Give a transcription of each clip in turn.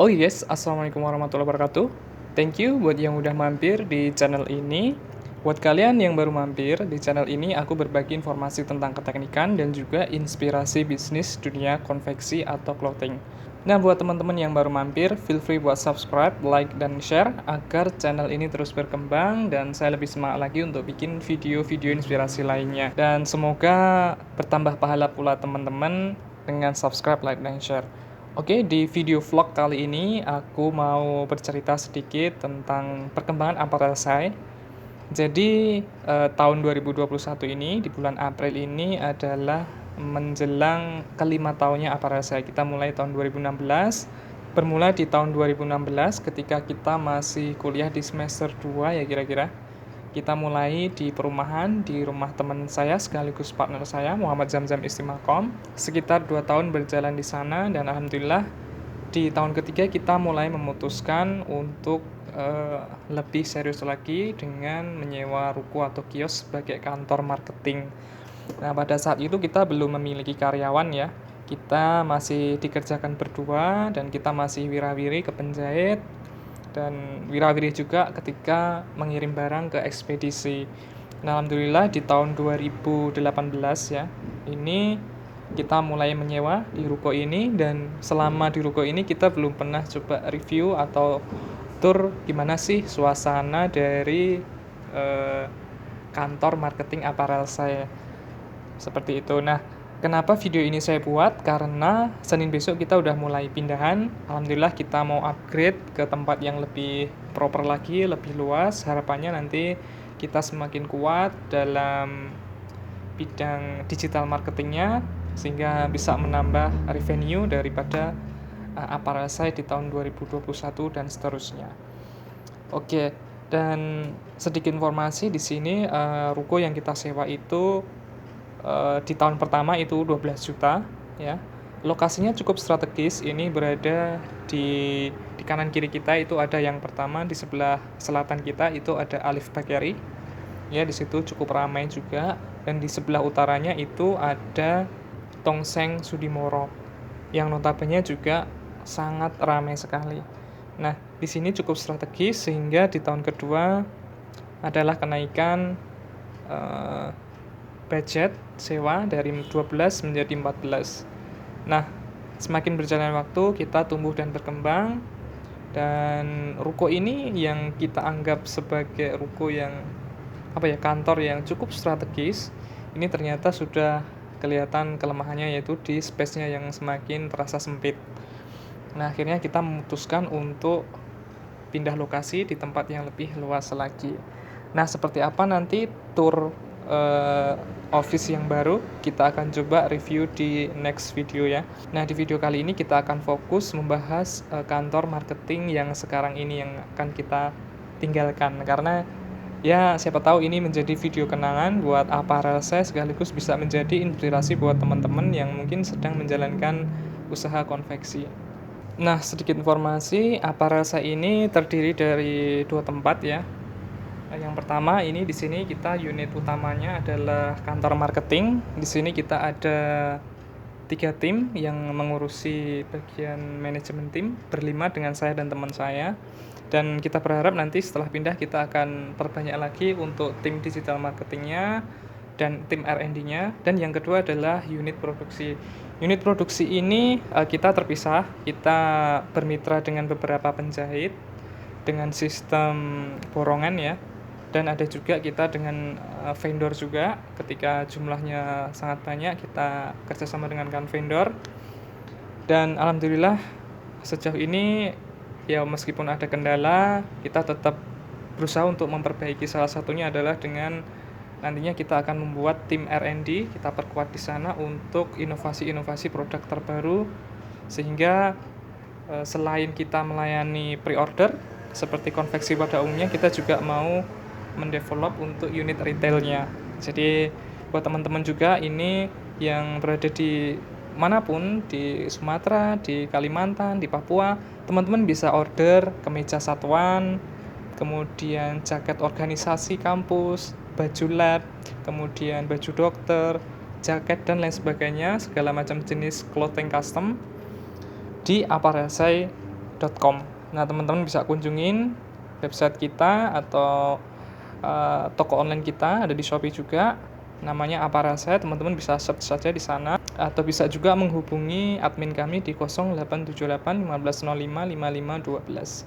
Oh yes, assalamualaikum warahmatullahi wabarakatuh. Thank you buat yang udah mampir di channel ini. Buat kalian yang baru mampir di channel ini, aku berbagi informasi tentang keteknikan dan juga inspirasi bisnis dunia konveksi atau clothing. Nah, buat teman-teman yang baru mampir, feel free buat subscribe, like, dan share agar channel ini terus berkembang dan saya lebih semangat lagi untuk bikin video-video inspirasi lainnya. Dan semoga bertambah pahala pula teman-teman dengan subscribe, like, dan share. Oke, di video vlog kali ini aku mau bercerita sedikit tentang perkembangan apparel saya. Jadi, tahun 2021 ini, di bulan April ini adalah menjelang kelima tahunnya apparel saya. Kita mulai tahun 2016, bermula di tahun 2016 ketika kita masih kuliah di semester 2 ya kira-kira. Kita mulai di perumahan, di rumah teman saya sekaligus partner saya, Muhammad Zamzam Istimakom. Sekitar 2 tahun berjalan di sana dan alhamdulillah di tahun ketiga kita mulai memutuskan untuk lebih serius lagi dengan menyewa ruko atau kios sebagai kantor marketing. Nah, pada saat itu kita belum memiliki karyawan ya. Kita masih dikerjakan berdua dan kita masih wira-wiri ke penjahit dan wira-wiri juga ketika mengirim barang ke ekspedisi. Nah, alhamdulillah di tahun 2018 ya, ini kita mulai menyewa di ruko ini dan selama di ruko ini kita belum pernah coba review atau tur gimana sih suasana dari eh, kantor marketing apparel saya. Seperti itu. Nah, kenapa video ini saya buat? Karena Senin besok kita udah mulai pindahan. Alhamdulillah kita mau upgrade ke tempat yang lebih proper lagi, lebih luas. Harapannya nanti kita semakin kuat dalam bidang digital marketingnya sehingga bisa menambah revenue daripada apparel saya di tahun 2021 dan seterusnya. Oke, dan sedikit informasi di sini ruko yang kita sewa itu di tahun pertama itu 12 juta ya. Lokasinya cukup strategis, ini berada di kanan kiri kita itu ada yang pertama, di sebelah selatan kita itu ada Alif Bakery. Ya, di situ cukup ramai juga dan di sebelah utaranya itu ada Tongseng Sudimoro yang notabene juga sangat ramai sekali. Nah, di sini cukup strategis sehingga di tahun kedua adalah kenaikan budget sewa dari 12 menjadi 14. Nah, semakin berjalan waktu kita tumbuh dan berkembang dan ruko ini yang kita anggap sebagai ruko yang kantor yang cukup strategis, ini ternyata sudah kelihatan kelemahannya yaitu di space-nya yang semakin terasa sempit. Nah, akhirnya kita memutuskan untuk pindah lokasi di tempat yang lebih luas lagi. Nah, seperti apa nanti tour office yang baru kita akan coba review di next video ya. Nah, di video kali ini kita akan fokus membahas kantor marketing yang sekarang ini yang akan kita tinggalkan karena ya siapa tahu ini menjadi video kenangan buat apparel saya sekaligus bisa menjadi inspirasi buat teman-teman yang mungkin sedang menjalankan usaha konveksi. Nah, sedikit informasi, apparel saya ini terdiri dari 2 tempat ya. Yang pertama ini di sini kita unit utamanya adalah kantor marketing. Di sini kita ada 3 tim yang mengurusi bagian manajemen tim, berlima dengan saya dan teman saya. Dan kita berharap nanti setelah pindah kita akan perbanyak lagi untuk tim digital marketingnya dan tim R&D-nya. Dan yang kedua adalah unit produksi. Unit produksi ini kita terpisah, kita bermitra dengan beberapa penjahit dengan sistem borongan ya. Dan ada juga kita dengan vendor juga, ketika jumlahnya sangat banyak kita kerjasama dengan vendor. Dan alhamdulillah sejauh ini ya meskipun ada kendala, kita tetap berusaha untuk memperbaiki. Salah satunya adalah dengan nantinya kita akan membuat tim R&D, kita perkuat di sana untuk inovasi-inovasi produk terbaru sehingga selain kita melayani pre-order seperti konveksi pada umumnya, kita juga mau mendevelop untuk unit retailnya. Jadi buat teman-teman juga ini yang berada di manapun, di Sumatera, di Kalimantan, di Papua, teman-teman bisa order kemeja satuan, kemudian jaket organisasi kampus, baju lab, kemudian baju dokter, jaket dan lain sebagainya, segala macam jenis clothing custom di apparelsai.co. aparasite.com. Nah, teman-teman bisa kunjungin website kita atau toko online kita, ada di Shopee juga, namanya Aparasite. Teman-teman bisa search saja di sana, atau bisa juga menghubungi admin kami di 0878 1505 5512.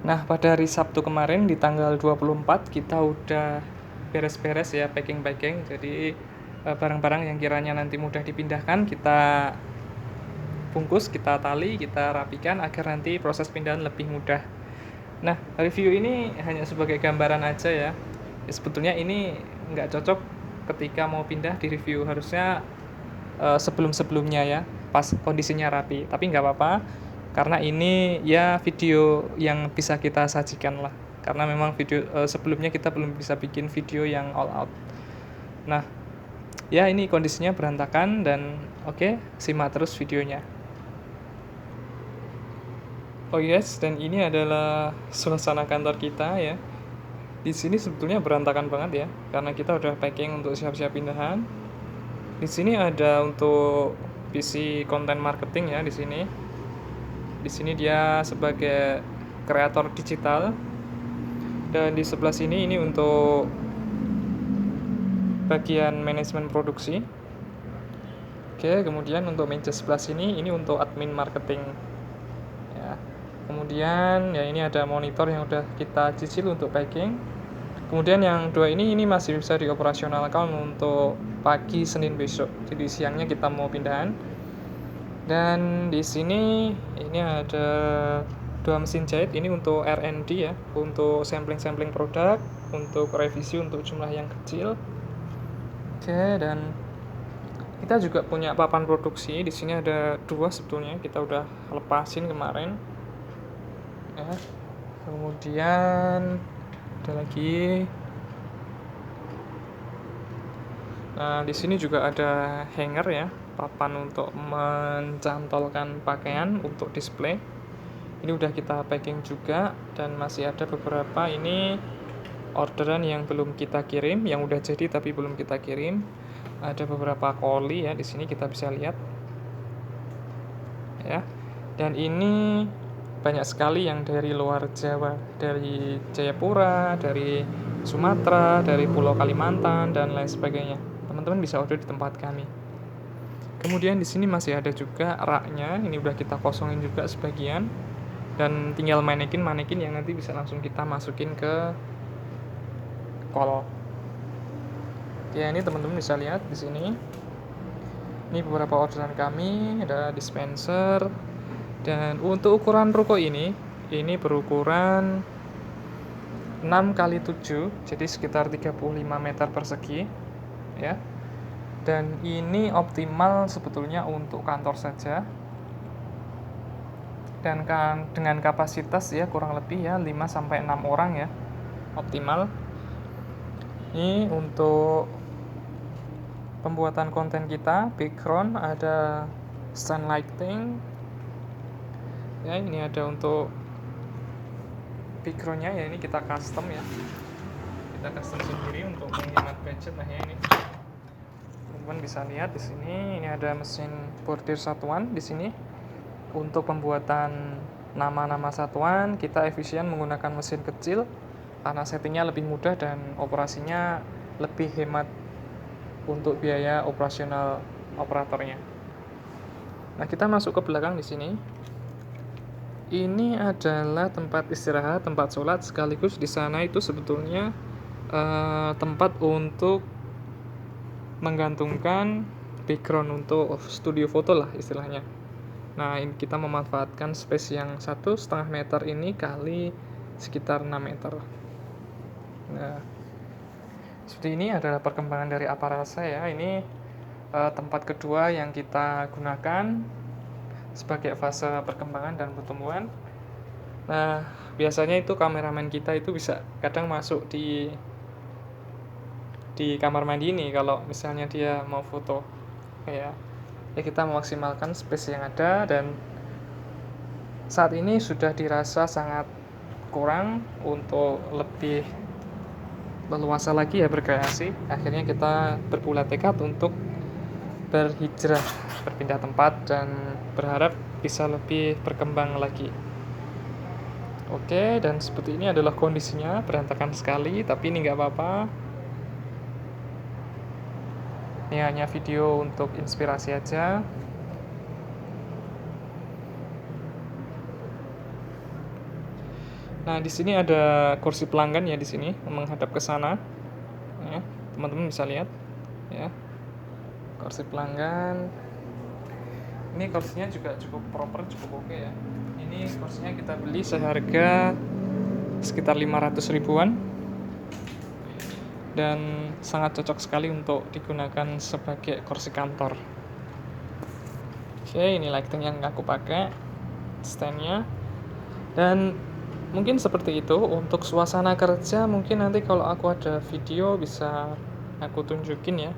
Nah, pada hari Sabtu kemarin di tanggal 24 kita udah beres-beres ya, packing-packing. Jadi barang-barang yang kiranya nanti mudah dipindahkan kita bungkus, kita tali, kita rapikan agar nanti proses pindahan lebih mudah. Nah, review ini hanya sebagai gambaran aja ya. Sebetulnya ini nggak cocok ketika mau pindah di review, harusnya sebelum-sebelumnya ya, pas kondisinya rapi. Tapi nggak apa-apa, karena ini ya video yang bisa kita sajikan lah. Karena memang video sebelumnya kita belum bisa bikin video yang all out. Nah, ya ini kondisinya berantakan dan oke, simak terus videonya. Oh yes, dan ini adalah suasana kantor kita ya. Di sini sebetulnya berantakan banget ya, karena kita udah packing untuk siap-siap pindahan. Di sini ada untuk PC content marketing ya di sini. Di sini dia sebagai kreator digital. Dan di sebelah sini ini untuk bagian manajemen produksi. Oke, kemudian untuk meja sebelah sini ini untuk admin marketing. Ya. Kemudian ya ini ada monitor yang udah kita cicil untuk packing. Kemudian yang dua ini masih bisa dioperasionalkan untuk pagi Senin besok. Jadi siangnya kita mau pindahan. Dan di sini ini ada dua mesin jahit, ini untuk R&D ya, untuk sampling-sampling produk, untuk revisi untuk jumlah yang kecil. Oke, dan kita juga punya papan produksi. Di sini ada dua sebetulnya, kita udah lepasin kemarin. Ya. Kemudian ada lagi. Nah, di sini juga ada hanger ya, papan untuk mencantolkan pakaian untuk display. Ini udah kita packing juga, dan masih ada beberapa ini orderan yang belum kita kirim, yang udah jadi tapi belum kita kirim. Ada beberapa koli ya, di sini kita bisa lihat. Ya. Dan ini banyak sekali yang dari luar Jawa, dari Jayapura, dari Sumatera, dari Pulau Kalimantan dan lain sebagainya. Teman-teman bisa order di tempat kami. Kemudian di sini masih ada juga raknya, ini udah kita kosongin juga sebagian. Dan tinggal manekin yang nanti bisa langsung kita masukin ke kol. Ya, ini teman-teman bisa lihat di sini. Ini beberapa orderan kami, ada dispenser. Dan untuk ukuran ruko ini berukuran 6x7, jadi sekitar 35 meter persegi ya. Dan ini optimal sebetulnya untuk kantor saja. Dan dengan kapasitas ya kurang lebih ya 5-6 orang ya, optimal. Ini untuk pembuatan konten kita, background ada stand lighting ya, ini ada untuk backgroundnya ya, ini kita custom ya, kita custom sendiri untuk menghemat budget. Nah ya, ini teman-teman bisa lihat di sini, ini ada mesin bordir satuan di sini. Untuk pembuatan nama-nama satuan kita efisien menggunakan mesin kecil karena settingnya lebih mudah dan operasinya lebih hemat untuk biaya operasional operatornya. Nah, kita masuk ke belakang di sini. Ini adalah tempat istirahat, tempat sholat, sekaligus di sana itu sebetulnya tempat untuk menggantungkan background untuk studio foto lah istilahnya. Nah, ini kita memanfaatkan space yang 1,5 meter ini kali sekitar 6 meter. Nah, seperti ini adalah perkembangan dari Aparasa ya. Ini tempat kedua yang kita gunakan sebagai fase perkembangan dan pertumbuhan. Nah, biasanya itu kameramen kita itu bisa kadang masuk di kamar mandi ini kalau misalnya dia mau foto ya kita memaksimalkan space yang ada. Dan saat ini sudah dirasa sangat kurang untuk lebih leluasa lagi ya berkreasi. Akhirnya kita berbulat tekad untuk berhijrah, berpindah tempat, dan berharap bisa lebih berkembang lagi. Oke, dan seperti ini adalah kondisinya, berantakan sekali, tapi ini nggak apa-apa. Ini hanya video untuk inspirasi aja. Nah, di sini ada kursi pelanggan ya, di sini menghadap ke sana. Ya, teman-teman bisa lihat ya. Kursi pelanggan. Ini kursinya juga cukup proper, cukup oke ya. Ini kursinya kita beli seharga sekitar 500 ribuan. Dan sangat cocok sekali untuk digunakan sebagai kursi kantor. Oke, ini lighting yang aku pakai, standnya. Dan mungkin seperti itu untuk suasana kerja. Mungkin nanti kalau aku ada video bisa aku tunjukin ya.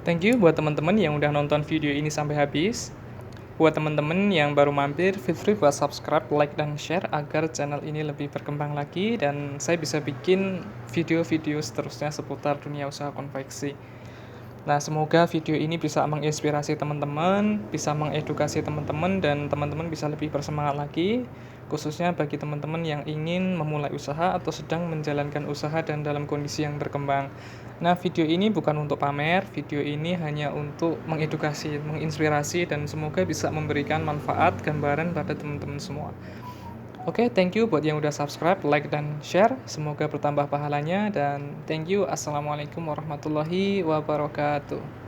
Thank you buat teman-teman yang udah nonton video ini sampai habis. Buat teman-teman yang baru mampir, feel free buat subscribe, like, dan share agar channel ini lebih berkembang lagi dan saya bisa bikin video-video seterusnya seputar dunia usaha konveksi. Nah, semoga video ini bisa menginspirasi teman-teman, bisa mengedukasi teman-teman, dan teman-teman bisa lebih bersemangat lagi, khususnya bagi teman-teman yang ingin memulai usaha atau sedang menjalankan usaha dan dalam kondisi yang berkembang. Nah, video ini bukan untuk pamer, video ini hanya untuk mengedukasi, menginspirasi, dan semoga bisa memberikan manfaat gambaran pada teman-teman semua. Oke, thank you buat yang udah subscribe, like, dan share. Semoga bertambah pahalanya, dan thank you. Assalamualaikum warahmatullahi wabarakatuh.